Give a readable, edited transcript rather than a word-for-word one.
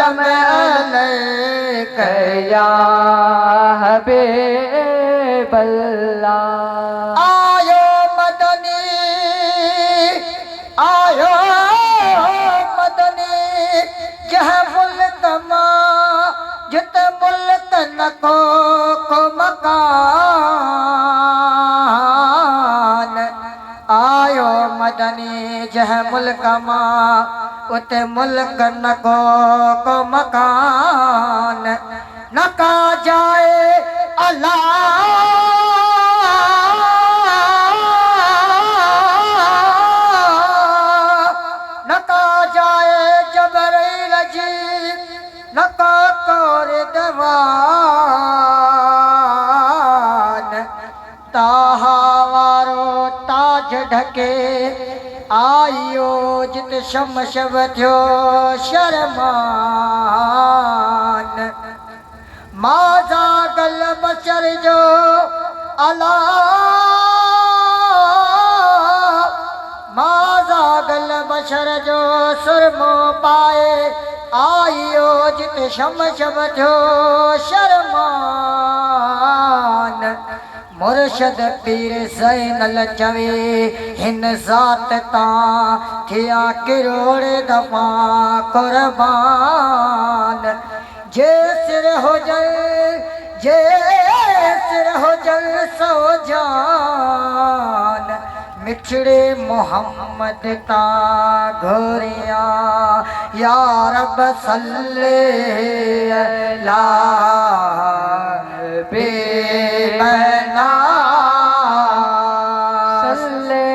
सलाम अलैका या हबीबल्लाह। आयो मदनी आयो मदनी यह मुल्क जित मुल्क न को मकान। आयो मदनी जह मुल्क उते मुल्क न को मकान। न का जाए अल्लाह न का जाए जबरील जी न का कोर दवान। ताहावारो ताज ढके आयो जित शमश वधियो शर्मान। माज़ा गल बशर जो अला माज़ा गल बशर जो सुरमो पाए आयो जित शमश वधियो शर्मान। मुर्शद पीर ज़ैनल चवे हिन ज़ात तां थिया किरोड़ दफ़ा कुर्बान। जे सिर हो जल सो जान। मिठड़े मोहम्मद ता घोरिया या रब सल्ले अला बेमना सल्ले